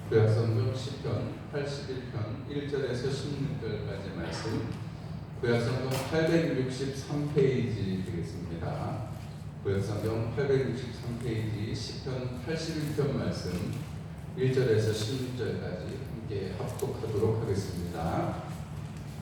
구약성경 시편 81편 1절에서 16절까지 말씀, 구약성경 863페이지 되겠습니다. 구약성경 863페이지 시편 81편 말씀 1절에서 16절까지 함께 합독하도록 하겠습니다.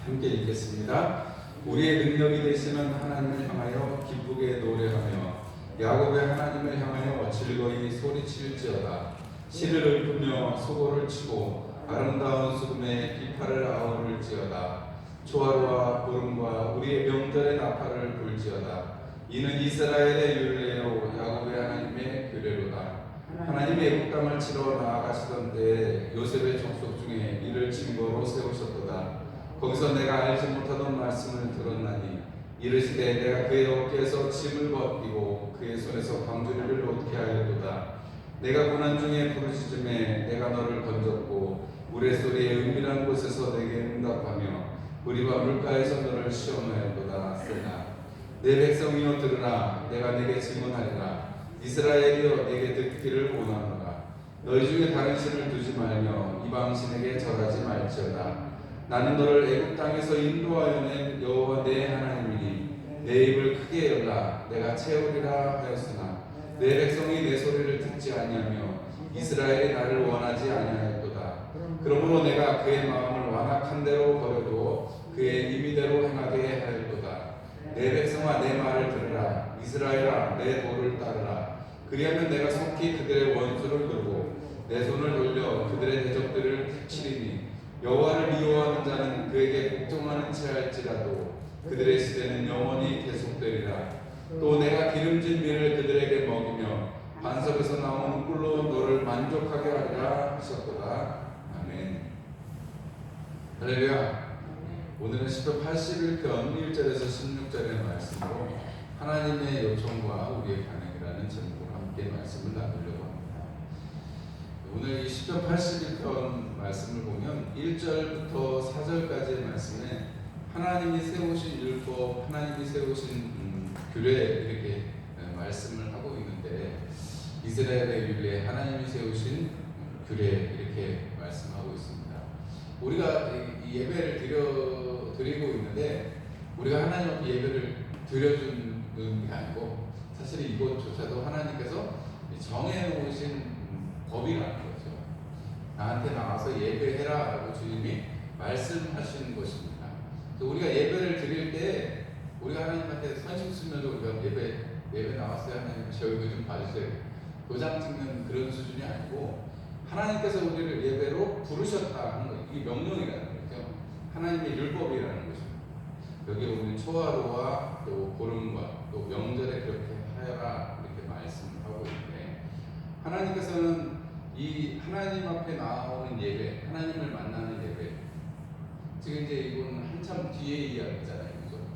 함께 읽겠습니다. 우리의 능력이 되시는 하나님을 향하여 기쁘게 노래하며 야곱의 하나님을 향하여 즐거이 소리칠지어다. 시를 읊으며 소고를 치고 아름다운 수금에 비파를 아우를지어다. 초하루와 보름과 우리의 명절의 나팔을 불지어다. 이는 이스라엘의 율례요 야곱의 하나님의 규례로다. 하나님이 애굽 땅을 치러 나아가시던 때에 요셉의 족속 중에 이를 증거로 세우셨도다. 거기서 내가 알지 못하던 말씀을 들었나니 이르시되 내가 그의 어깨에서 짐을 벗기고 그의 손에서 광주리를 놓게 하였도다. 내가 고난 중에 부르짖음에 내가 너를 건졌고 우레소리의 은밀한 곳에서 내게 응답하며 우리와 물가에서 너를 시험하였도다. 세라. 내 백성이여 들으라. 내가 내게 증언하리라. 이스라엘이여 내게 듣기를 원하노라. 너희 중에 다른 신을 두지 말며 이방 신에게 절하지 말지어다. 나는 너를 애굽 땅에서 인도하여 낸 여호와 내 하나님이니 내 입을 크게 열라. 내가 채우리라 하였으나 내 백성이 내 소리를 듣지 아니하며 이스라엘이 나를 원하지 아니하였도다. 그러므로 내가 그의 마음을 완악한 대로 버려두어 그의 임의대로 행하게 하였도다. 내 백성아 내 말을 들으라. 이스라엘아 내 도를 따르라. 그리하면 내가 속히 그들의 원수를 돌고 내 손을 돌려 그들의 대적들을 치리니 여호와를 미워하는 자는 그에게 복종하는 채 할지라도 그들의 시대는 영원히 계속되리라. 또 내가 기름진 밀을 그들에게 먹이며 반석에서 나오는 꿀로 너를 만족하게 하리라 하셨도다. 아멘. 할렐루야. 오늘은 시편 81편 1절에서 16절의 말씀으로 하나님의 요청과 우리의 반응이라는 제목으로 함께 말씀을 나누려고 합니다. 오늘 이 시편 81편 말씀을 보면 1절부터 4절까지의 말씀에 하나님이 세우신 율법, 하나님이 세우신 규례 이렇게 말씀을 하고 있는데, 이스라엘의 율례, 하나님이 세우신 규례 이렇게 말씀하고 있습니다. 우리가 이 예배를 드리고 있는데 우리가 하나님 앞에 예배를 드려주는 게 아니고 사실 이것조차도 하나님께서 정해놓으신 법이라는 거죠. 나한테 나와서 예배해라 라고 주님이 말씀하시는 것입니다. 우리가 예배를 드릴 때 우리가 하나님한테 선심 쓰면서 우리가 예배 나왔어요. 하나님 제 얼굴 좀 봐주세요. 도장 찍는 그런 수준이 아니고 하나님께서 우리를 예배로 부르셨다 하는 거예요. 이게 명령이라는 거죠. 하나님의 율법이라는 것입니다. 여기 보면 초하루와 또 보름과 또 명절에 그렇게 하여라 이렇게 말씀을 하고 있는데, 하나님께서는 이 하나님 앞에 나오는 예배, 하나님을 만나는 예배, 지금 이제 이건 한참 뒤의 이야기잖아요.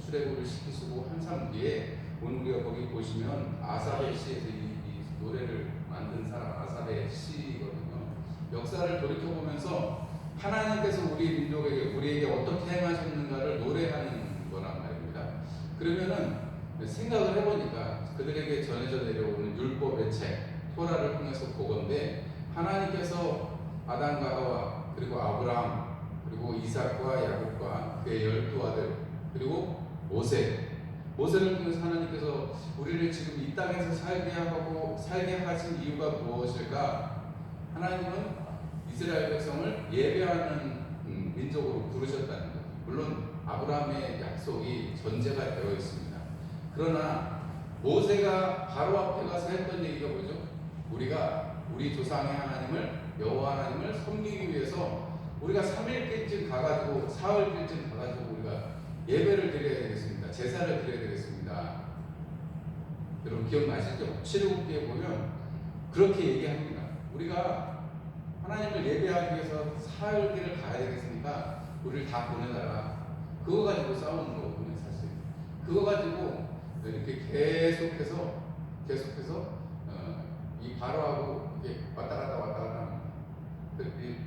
출애굽을 시키시고 한참 뒤에 오늘 우리가 거기 보시면 아삽의 시에서 이 노래를 만든 사람 아삽의 시거든요. 역사를 돌이켜보면서 하나님께서 우리 민족에게 우리에게 어떻게 행하셨는가를 노래하는 거란 말입니다. 그러면은 생각을 해보니까 그들에게 전해져 내려오는 율법의 책 토라를 통해서 보건대 하나님께서 아담과 하와 그리고 아브라함 그리고 이삭과 야곱과 그의 12아들 그리고 모세를 통해서 하나님께서 우리를 지금 이 땅에서 살게 하신 이유가 무엇일까? 하나님은 이스라엘 백성을 예배하는 민족으로 부르셨다는 거죠. 물론 아브라함의 약속이 전제가 되어 있습니다. 그러나 모세가 바로 앞에 가서 했던 얘기가 뭐죠? 우리가 우리 조상의 하나님을 여호와 하나님을 섬기기 위해서 우리가 3일길쯤 가가지고 사흘길쯤 가가지고 우리가 예배를 드려야 되겠습니다. 제사를 드려야 되겠습니다. 여러분 기억나시죠? 출애굽기에 보면 그렇게 얘기합니다. 우리가 하나님을 예배하기 위해서 사흘길을 가야 되겠으니까 우리를 다 보내달라. 그거 가지고 싸우는 거거든요, 사실. 그거 가지고 이렇게 계속해서 이 바로하고 이렇게 왔다 갔다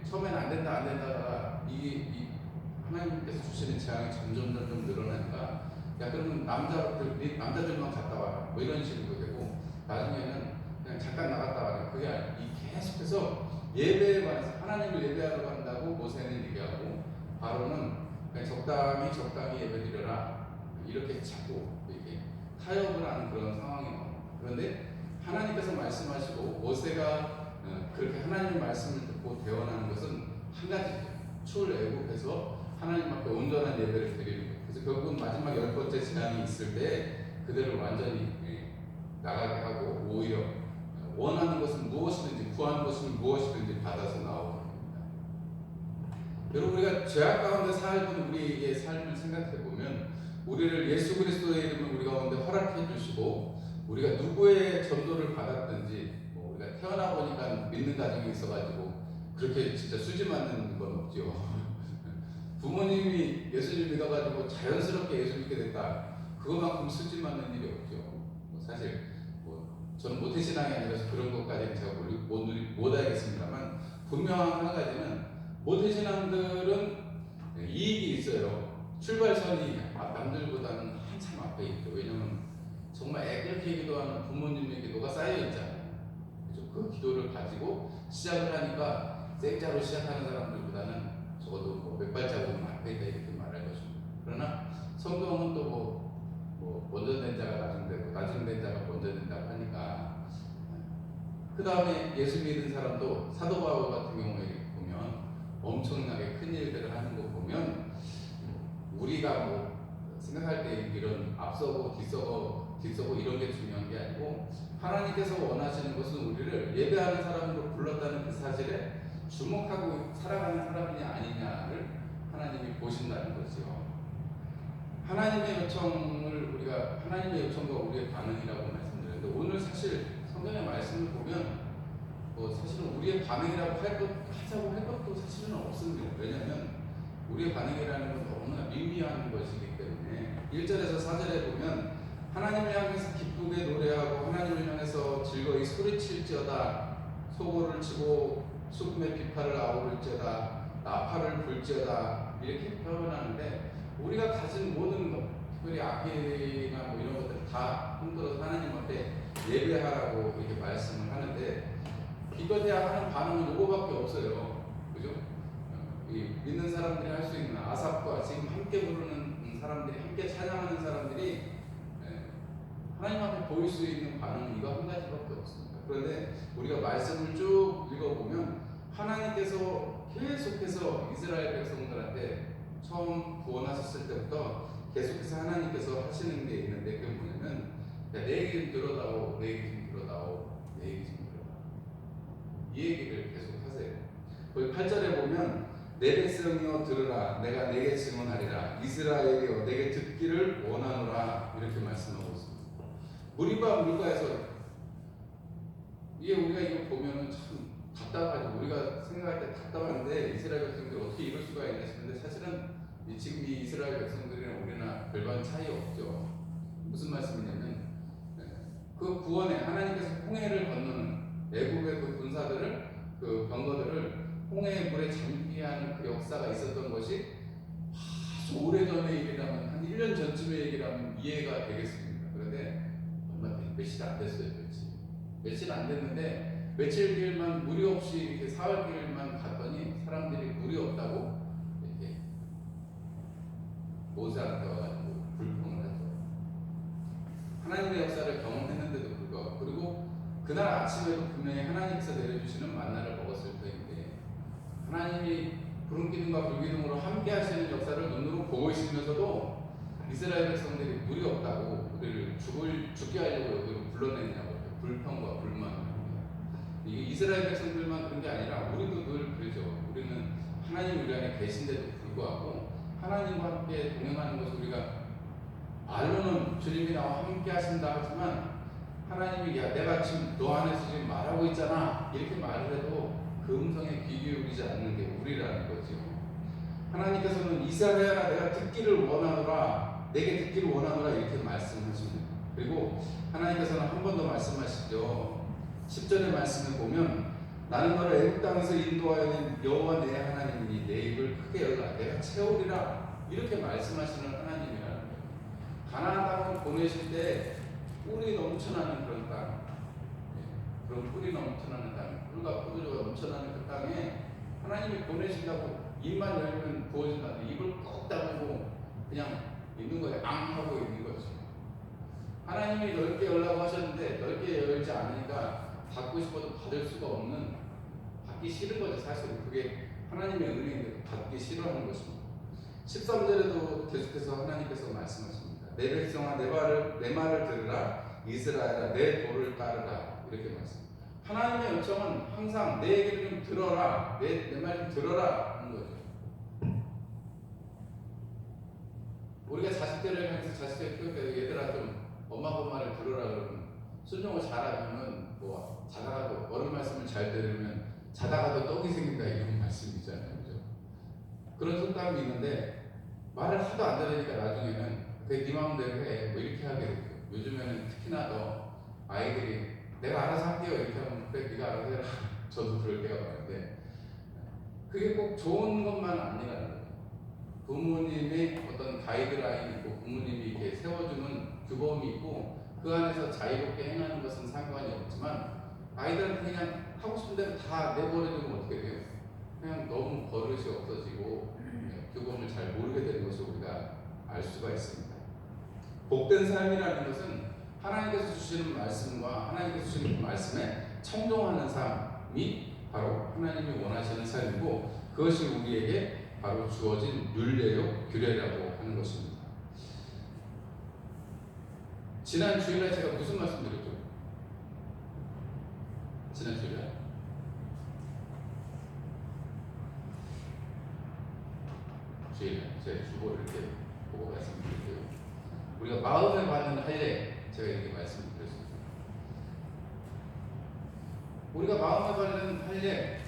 처음엔 안 된다 하다가 하나님께서 주시는 재앙이 점점 늘어나니까 야 그러면 남자들만 갔다 와라 뭐 이런 식으로 되고 나중에는 그냥 잠깐 나갔다 와라. 그게 아니라 계속해서 예배에 관해서 하나님을 예배하러 간다고 모세는 얘기하고 바로는 그냥 적당히 예배드려라 이렇게 자꾸 이렇게 타협을 하는 그런 상황이 나옵니다. 그런데 하나님께서 말씀하시고 모세가 그렇게 하나님의 말씀을 듣고 대언하는 것은 한 가지죠. 출애굽해서 하나님 앞에 온전한 예배를 드리는 거예요. 그래서 결국은 마지막 10번째 재앙이 있을 때 그들을 완전히 나가게 하고 오히려 원하는 것은 무엇이든지 구하는 것은 무엇이든지 받아서 나오게 됩니다. 여러분 우리가 죄악 가운데 살던 우리의 삶을 생각해 보면 우리를 예수 그리스도의 이름을 우리 가운데 허락해 주시고 우리가 누구의 전도를 받았든지 우리가 태어나 보니까 믿는 가정이 있어가지고 그렇게 진짜 수지 맞는 건 없죠. 부모님이 예수님 믿어가지고 자연스럽게 예수 믿게 됐다. 그거만큼 수지 맞는 일이 없죠. 사실 저는 모태신앙이 아니라서 그런 것까지는 제가 못 알겠습니다만 분명한 한 가지는 모태신앙들은 이익이 있어요. 출발선이 남들보다는 한참 앞에 있죠. 왜냐면 정말 애끓게 기도하는 부모님의 기도가 쌓여 있잖아요. 그렇죠? 그 기도를 가지고 시작을 하니까 생자로 시작하는 사람들보다는 적어도 몇 발자국은 앞에 있다 이렇게 말할 것입니다. 그러나 성경은 또 먼저 된 자가 나중되고 나중된 자가 먼저 된다고 하니까 그 다음에 예수 믿은 사람도 사도 바울 같은 경우에 보면 엄청나게 큰 일들을 하는 거 보면 우리가 생각할 때 이런 앞서고 뒤서고 이런 게 중요한 게 아니고 하나님께서 원하시는 것은 우리를 예배하는 사람으로 불렀다는 그 사실에 주목하고 살아가는 사람이냐 아니냐를 하나님이 보신다는 거죠. 하나님의 요청과 우리의 반응이라고 말씀드렸는데 오늘 사실 성경의 말씀을 보면 사실은 우리의 반응이라고 하자고 할 것도 사실은 없습니다. 왜냐하면 우리의 반응이라는 건 너무나 미미한 것이기 때문에 1절에서 4절에 보면 하나님을 향해서 기쁘게 노래하고 하나님을 향해서 즐거이 소리칠지어다 소고를 치고 수금의 비파를 아우를지어다 나팔을 불지어다 이렇게 표현하는데 우리가 가진 모든 것 특별히 악기나 이런 것들을 다 흔들어서 하나님 앞에 예배하라고 이렇게 말씀을 하는데 기도해야 하는 반응은 이거밖에 없어요. 그죠? 믿는 사람들이 할 수 있는 아삽과 지금 함께 부르는 사람들이 함께 찬양하는 사람들이 하나님 앞에 보일 수 있는 반응은 이거 한 가지밖에 없습니다. 그런데 우리가 말씀을 쭉 읽어보면 하나님께서 계속해서 이스라엘 백성들한테 처음 구원하셨을 때부터 계속해서 하나님께서 하시는 게 있는데 그게 뭐냐면 내 얘기 좀 들어다오 내 얘기 좀 들어다오 내 얘기 좀 들어다오 이 얘기를 계속 하세요. 거기 8절에 보면 내 백성이여 들으라 내가 내게 증언하리라 이스라엘이여 내게 듣기를 원하노라 이렇게 말씀하고 있습니다. 무리바 물가에서 이게 우리가 이거 보면은 참 답답하죠. 우리가 생각할 때 답답한데 이스라엘 백성들이 어떻게 이럴 수가 있나 싶은데 사실은 지금 이 이스라엘 백성들이랑 우리나 별반 차이 없죠. 무슨 말씀이냐면 그 구원에 하나님께서 홍해를 건너는 애국의 그 군사들을 그 병거들을 홍해의 물에 잠기게 하는 그 역사가 있었던 것이 아주 오래전의 일이라면 한 1년 전쯤의 얘기라면 이해가 되겠습니다. 그런데 얼마 며칠 안 됐어요. 며칠 안 됐는데 며칠 길만 무리 없이 이렇게 사흘 길만 갔더니 사람들이 무리 없다고 이렇게 모세한테 와가지고 불평을 하죠. 하나님의 역사를 경험했는데도 불구하고 그리고 그날 아침에도 분명히 하나님께서 내려주시는 만나를 먹었을 터인데 하나님이 구름기둥과 불기둥으로 함께 하시는 역사를 눈으로 보고 있으면서도 이스라엘 백성들이 무리 없다고 우리를 죽게 하려고 여기로 불러냈냐고 불평과 불만을 이게 이스라엘 백성들만 그런 게 아니라 우리도 늘 그러죠. 우리는 하나님 우리 안에 계신데도 불구하고 하나님과 함께 동행하는 것을 우리가 말로는 주님이 나와 함께 하신다 하지만 하나님이 야 내가 지금 너 안에서 지금 말하고 있잖아 이렇게 말을 해도 그 음성에 귀 기울이지 않는 게 우리라는 거죠. 하나님께서는 이스라엘아 내가 듣기를 원하노라 내게 듣기를 원하노라 이렇게 말씀하십니다. 그리고 하나님께서는 한 번 더 말씀하시죠. 10절의 말씀을 보면 나는 너를 애굽 땅에서 인도하여 여호와 내 하나님이니 내 입을 크게 열라 내가 채우리라 이렇게 말씀하시는 하나님이라는 거예요. 가나안 땅을 보내실 때 꿀이 넘쳐나는 그런 땅 그런 꿀이 넘쳐나는 땅 꿀과 포도주가 넘쳐나는 그 땅에 하나님이 보내신다고 입만 열면 부어진다는데 입을 꼭 다물고 그냥 있는 거예요. 앙 하고 있는 거죠. 하나님이 넓게 열라고 하셨는데 넓게 열지 않으니까 받고 싶어도 받을 수가 없는, 받기 싫은 거죠. 사실은 그게 하나님의 은혜인데 받기 싫어하는 것입니다. 13절에도 계속해서 하나님께서 말씀하십니다. 내 백성아 내 말을 들으라. 이스라엘아 내 도를 따르라. 이렇게 말씀합니다. 하나님의 요청은 항상 내 얘기를 좀 들어라. 내 말 좀 들어라 하는 거죠. 우리가 자식들을 향해서 자식들 키울 때도 얘들아 좀 엄마 아빠 말을 들어라 그러면 순종을 잘하면은 뭐 자다가도 어른 말씀을 잘 들으면 자다가도 떡이 생긴다 이런 말씀이잖아요. 그죠? 그런 속담이 있는데 말을 하도 안 들으니까 나중에는 그게 네 마음대로 해 뭐 이렇게 하게 돼요. 요즘에는 특히나 더 아이들이 내가 알아서 할게요 이렇게 하면 그래 네가 알아서 해라 저도 그럴 때가 많은데 그게 꼭 좋은 것만 아니라는 거예요. 부모님의 어떤 가이드라인이 있고 부모님이 이렇게 세워주는 규범이 있고 그 안에서 자유롭게 행하는 것은 상관이 없지만 아이들한테 그냥 하고 싶은 대로 다 내버려두면 어떻게 돼요? 그냥 너무 버릇이 없어지고 규범을 잘 모르게 되는 것을 우리가 알 수가 있습니다. 복된 삶이라는 것은 하나님께서 주시는 말씀과 하나님께서 주시는 그 말씀에 청종하는 삶이 바로 하나님이 원하시는 삶이고 그것이 우리에게 바로 주어진 율례요 규례라고 하는 것입니다. 지난 주일날 제가 무슨 말씀 드렸죠? 지난 주일날 제 주보를 이렇게 보고 말씀드릴게요. 우리가 마음에 받는 할례 제가 이렇게 말씀드렸습니다. 우리가 마음에 받는 할례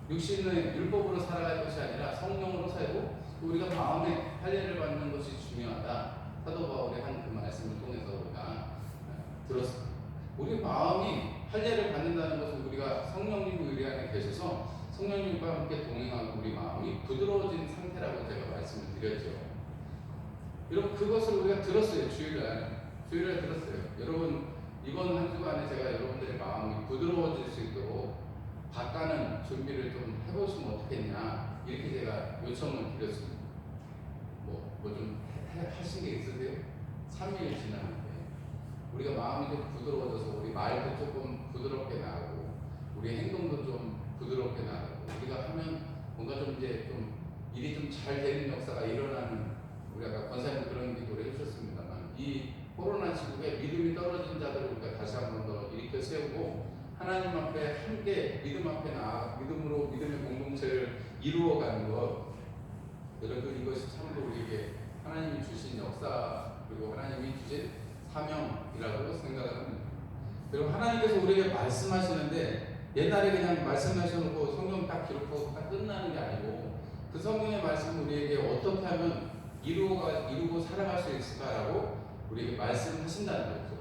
육신의 율법으로 살아갈 것이 아니라 성령으로 살고 우리가 마음에 할례를 받는 것이 중요하다. 사도 바울의 한 그 말씀을 통해서 우리가 들었습니다. 우리 마음이 할례를 받는다는 것은 우리가 성령님이 우리 안에 계셔서 성령님과 함께 동행하고 우리 마음이 부드러워진 상태라고 제가 말씀을 드렸죠. 여러분 그것을 우리가 들었어요. 주일날 들었어요. 여러분 이번 한 주간에 제가 여러분들의 마음이 부드러워질 수 있도록 바꿔는 준비를 좀 해보시면 어떻겠냐 이렇게 제가 요청을 드렸습니다. 뭐 좀 하신 게 있으세요? 3일 지났는데 우리가 마음이 좀 부드러워져서 우리 말도 조금 부드럽게 나가고 우리 행동도 좀 부드럽게 나가고 우리가 하면 뭔가 좀 이제 좀 일이 좀 잘 되는 역사가 일어나는 우리 아까 권사님 그런 기도를 해주셨습니다만 이 코로나 시국에 믿음이 떨어진 자들을 우리가 다시 한 번 더 일으켜 세우고 하나님 앞에 함께 믿음 앞에 나아 믿음으로 믿음의 공동체를 이루어가는 것 여러분 이것이 참으로 우리에게 하나님이 주신 역사 그리고 하나님이 주신 사명이라고 생각을 합니다. 그리고 하나님께서 우리에게 말씀하시는데 옛날에 그냥 말씀하셔놓고 성경 딱 기록하고 딱 끝나는 게 아니고 그 성경의 말씀을 우리에게 어떻게 하면 이루고 살아갈 수 있을까라고 우리에게 말씀하신다는 거죠.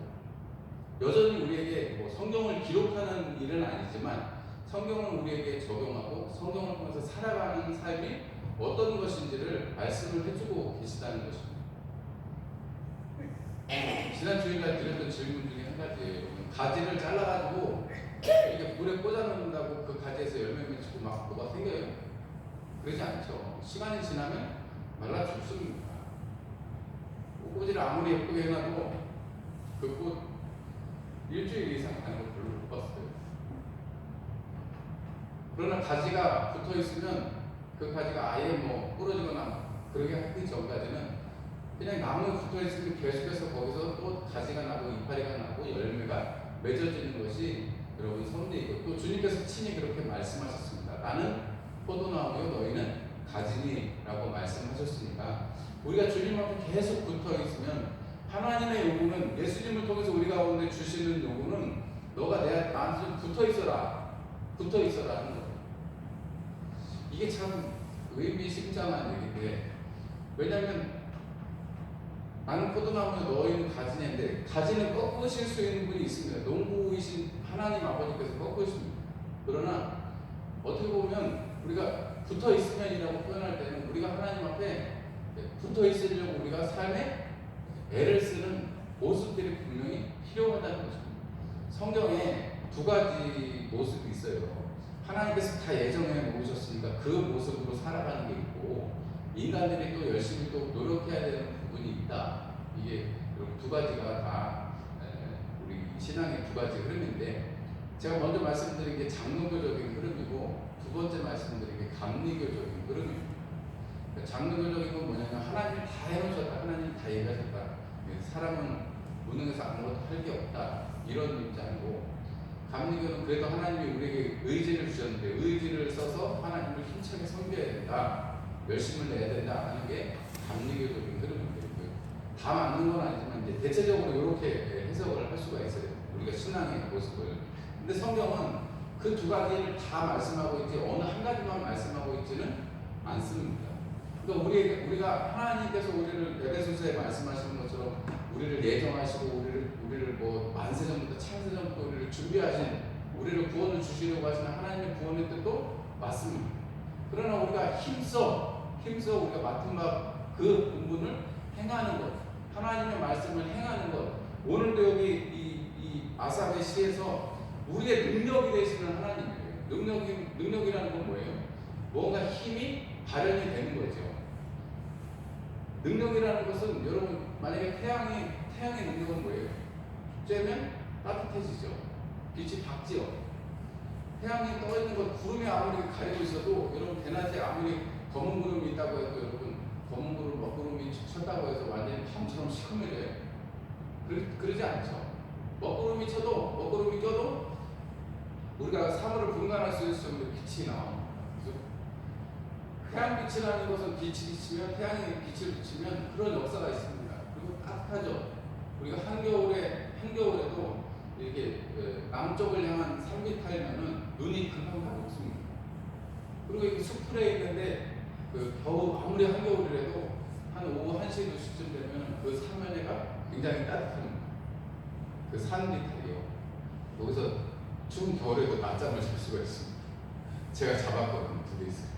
여전히 우리에게 뭐 성경을 기록하는 일은 아니지만 성경을 우리에게 적용하고 성경을 통해서 살아가는 삶이 어떤 것인지를 말씀을 해주고 계시다는 것입니다. 지난 주일날 드렸던 질문 중에 한 가지예요. 가지를 잘라가지고 이렇게 물에 꽂아놓는다고 그 가지에서 열매 맺히고 막 뭐가 생겨요? 그러지 않죠. 시간이 지나면 말라 죽습니다. 꽃을 아무리 예쁘게 해놔도 그 꽃 일주일 이상 가는 걸 별로 못 봤어요. 그러나 가지가 붙어 있으면 그 가지가 아예 뭐 부러지거나 그러게 하기 전까지는 그냥 나무에 붙어 있으면 계속해서 거기서 또 가지가 나고 이파리가 나고 열매가 맺어지는 것이 여러분 섭리이고 또 주님께서 친히 그렇게 말씀하셨습니다. 나는 포도나무요 너희는 가지니라고 말씀하셨으니까 우리가 주님 앞에 계속 붙어 있으면 하나님의 요구는 예수님을 통해서 우리 가운데 주시는 요구는 너가 나한테 좀 붙어 있어라 하는 거예요. 이게 참 의미심장한 얘기인데 왜냐하면 나는 포도나무에 너희는 가지인데 가지는 꺾으실 수 있는 분이 있습니다. 농부이신 하나님 아버지께서 꺾으십니다. 그러나 어떻게 보면 우리가 붙어 있으면이라고 표현할 때는 우리가 하나님 앞에 붙어 있으려고 우리가 삶에 애를 쓰는 모습들이 분명히 필요하다는 것입니다. 성경에 두 가지 모습이 있어요. 하나님께서 다 예정해 놓으셨으니까 그 모습으로 살아가는 게 있고, 인간들이 또 열심히 또 노력해야 되는 부분이 있다. 이게 두 가지가 다 우리 신앙의 두 가지 흐름인데, 제가 먼저 말씀드린 게 장로교적인 흐름이고, 두 번째 말씀드린 게 감리교적인 흐름입니다. 그러니까 장로교적인 건 뭐냐면 하나님 다 해놓으셨다, 하나님 다 얘기하셨다, 사람은 무능해서 아무것도 할 게 없다, 이런 입장이고, 감리교는 그래도 하나님이 우리에게 의지를 주셨는데 의지를 써서 하나님을 힘차게 섬겨야 된다, 열심을 내야 된다 하는 게 감리교적인 흐름인데, 다 맞는 건 아니지만 이제 대체적으로 이렇게 해석을 할 수가 있어요, 우리가 신앙의 모습을. 근데 성경은 그 두 가지를 다 말씀하고 있지 어느 한 가지만 말씀하고 있지는 않습니다. 그러니까 우리가 하나님께서 우리를 에베소서에 말씀하시는 것처럼 우리를 예정하시고 우리를 뭐 만세 전부터 창세 전부터 우리를 준비하신, 우리를 구원을 주시려고 하시는 하나님의 구원의 뜻도 맞습니다. 그러나 우리가 힘써 우리가 맡은 바 그 본분을 행하는 것, 하나님의 말씀을 행하는 것. 오늘도 여기 이 아사의 시에서 우리의 능력이 되시는 하나님이에요. 능력이라는 건 뭐예요? 뭔가 힘이 발현이 되는 거죠. 능력이라는 것은 여러분, 만약에 태양의 능력은 뭐예요? 쬐면 따뜻해지죠. 빛이 밝지요. 태양이 떠 있는 것, 구름이 아무리 가리고 있어도, 여러분 대낮에 아무리 검은 구름이 있다고 해도, 여러분 검은 구름, 먹구름이 쳤다고 해서 완전히 밤처럼 시커매져요. 그러지 않죠. 먹구름이 껴도 우리가 사물을 분간할 수 있을 정도의 빛이 나옵니다. 태양빛이라는 것은 빛이 비치면, 태양이 빛을 비치면 그런 역사가 있습니다. 그리고 따뜻하죠. 우리가 한겨울에도 이렇게 남쪽을 향한 산비 타면은 눈이 금방 녹습니다. 그리고 이렇게 숲풀에 있는데 겨우 아무리 한겨울이라도 한 오후 1시, 2시쯤 되면 그 사면회가 굉장히 따뜻합니다. 그 산비탈이요. 거기서 추운 겨울에도 낮잠을 잘 수가 있습니다. 제가 잡았거든요, 두 개 있어요.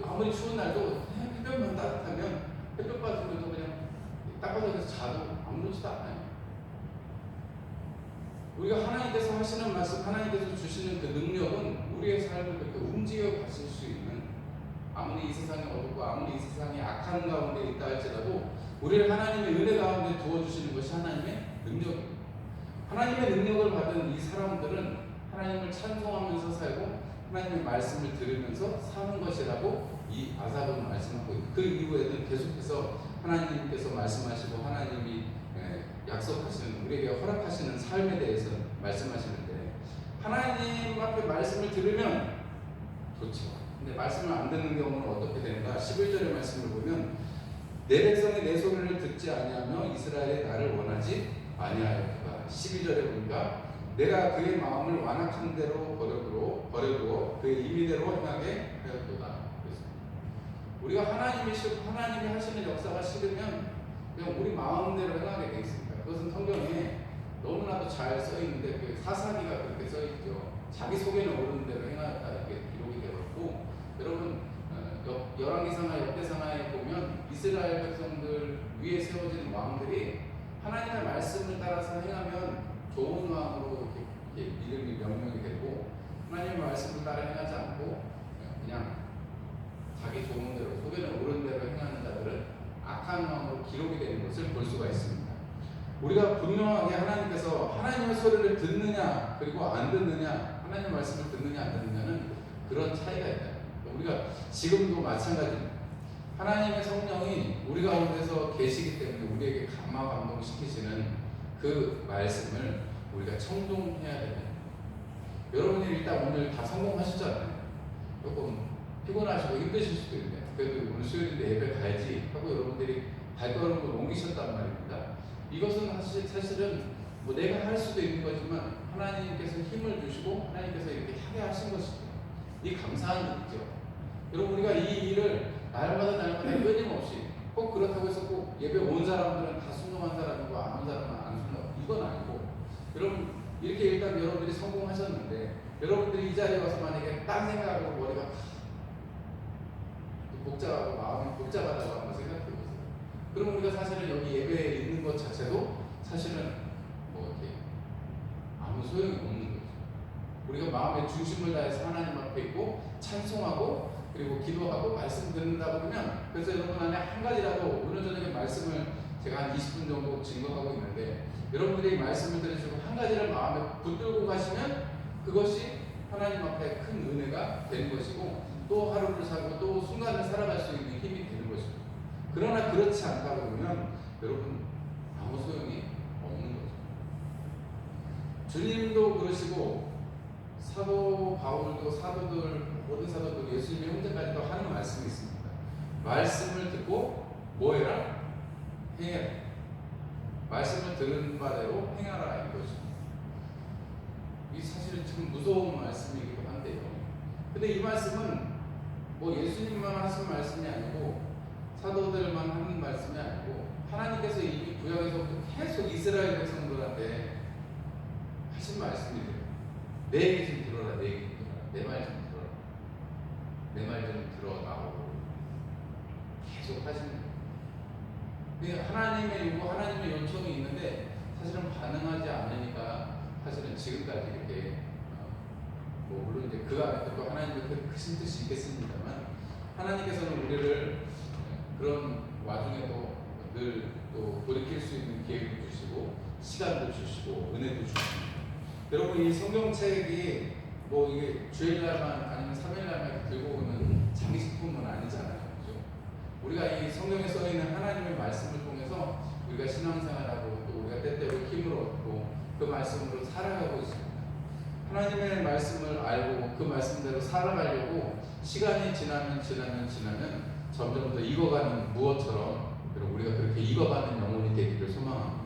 아무리 추운 날도 햇볕만 따뜻하면, 햇볕 받으면서 그냥 땅바닥에서 자도 아무렇지도 않아요. 우리가 하나님께서 하시는 말씀, 하나님께서 주시는 그 능력은 우리의 삶을 그렇게 움직여 가실 수 있는, 아무리 이 세상이 어둡고 아무리 이 세상이 악한 가운데 있다 할지라도 우리를 하나님의 은혜 가운데 두어주시는 것이 하나님의 능력입니다. 하나님의 능력을 받은 이 사람들은 하나님을 찬송하면서 살고 하나님의 말씀을 들으면서 사는 것이라고 이 아삽은 말씀하고 있고, 그 이후에는 계속해서 하나님께서 말씀하시고 하나님이 약속하시는, 우리에게 허락하시는 삶에 대해서 말씀하시는데, 하나님 앞에 말씀을 들으면 좋죠. 근데 말씀을 안 듣는 경우는 어떻게 되는가? 11절의 말씀을 보면, 내 백성이 내 소리를 듣지 아니하며 이스라엘이 나를 원하지 아니하였다. 12절에 보니까 내가 그의 마음을 완악한 대로 버려두어 그의 임의대로 행하게 하였도다. 우리가 하나님이 하시는 역사가 싫으면 그냥 우리 마음대로 행하게 되어 있습니다. 그것은 성경에 너무나도 잘 써 있는데, 그 사사기가 그렇게 써 있죠. 자기 속에는 오르는 대로 행하였다, 이렇게 기록이 되어 있고, 여러분 열왕기상하 역대상하에 보면 이스라엘 백성들 위에 세워진 왕들이 하나님의 말씀을 따라서 행하면 좋은 왕으로 이렇게 이름이 명명이 되고, 하나님의 말씀을 따라 행하지 않고 그냥 자기 좋은 대로, 속에는 옳은 대로 행하는 자들은 악한 왕으로 기록이 되는 것을 볼 수가 있습니다. 우리가 분명하게 하나님께서 하나님의 소리를 듣느냐 그리고 안 듣느냐, 하나님의 말씀을 듣느냐 안 듣느냐는 그런 차이가 있다. 우리가 지금도 마찬가지입니다. 하나님의 성령이 우리 가운데서 계시기 때문에 우리에게 감화 감동시키시는 그 말씀을 우리가 청종해야 됩니다. 여러분이 일단 오늘 다 성공하셨잖아요. 조금 피곤하시고 힘드실 수도 있는데, 그래도 오늘 수요일인데 예배 가야지 하고 여러분들이 발걸음을 옮기셨단 말입니다. 이것은 사실은 뭐 내가 할 수도 있는 거지만 하나님께서 힘을 주시고 하나님께서 이렇게 하게 하신 것입니다. 이 감사한 일이죠. 여러분, 우리가 이 일을 날마다 끊임없이, 꼭 그렇다고 해서 꼭 예배 온 사람들은 다 순종한 사람이고 안 온 사람은 안 순종, 이건 아니고, 여러분 이렇게 일단 여러분들이 성공하셨는데, 여러분들이 이 자리에 와서 만약에 딴 생각하고 머리가 복잡하고 마음이 복잡하다고 한번 생각해 보세요. 그럼 우리가 사실은 여기 예배에 있는 것 자체도 사실은 뭐 이렇게 아무 소용이 없는 거죠. 우리가 마음의 중심을 다해서 하나님 앞에 있고 찬송하고 그리고 기도하고 말씀 듣는다 보면, 그래서 여러분 안에 한 가지라도 오늘 저녁에 말씀을 제가 한 20분 정도 증거하고 있는데, 여러분들이 말씀을 들으시고 한 가지를 마음에 붙들고 가시면 그것이 하나님 앞에 큰 은혜가 되는 것이고, 또 하루를 살고 또 순간을 살아갈 수 있는 힘이 되는 것입니다. 그러나 그렇지 않다 보면 여러분 아무 소용이 없는 거죠. 주님도 그러시고 사도 바울도 모든 사도들 예수님의 형제까지도 하는 말씀이 있습니다. 말씀을 듣고 뭐해라? 행해라. 말씀을 들은 바대로 행하라 이것입니다. 이 사실은 참 무서운 말씀이기도 한데요. 근데 이 말씀은 뭐 예수님만 하신 말씀이 아니고 사도들만 하는 말씀이 아니고 하나님께서 이미 구약에서부터 계속 이스라엘 백성들한테 하신 말씀이래요. 내 얘기 좀 들어라, 내 얘기 좀 들어라, 내 말 좀 들어라, 내 말 좀 들어라고 계속 하시는 거예요. 하나님의 요구, 하나님의 요청이 있는데 사실은 반응하지 않으니까 사실은 지금까지 이렇게 뭐 물론 이제 그 안에 또 하나님의 크신 뜻이 있겠습니다만, 하나님께서는 우리를 그런 와중에도 늘 또 돌이킬 수 있는 기회도 주시고 시간도 주시고 은혜도 주십니다. 여러분 이 성경책이 뭐 이게 주일날만 아니면 3일날만 들고 오는 장식품은 아니잖아요. 그렇죠? 우리가 이 성경에 써 있는 하나님의 말씀을 통해서 우리가 신앙생활하고 또 우리가 때때로 힘을 얻고 그 말씀으로 살아가고 있습니다. 하나님의 말씀을 알고 그 말씀대로 살아가려고 시간이 지나면 점점 더 익어가는 무엇처럼, 그리고 우리가 그렇게 익어가는 영혼이 되기를 소망합니다.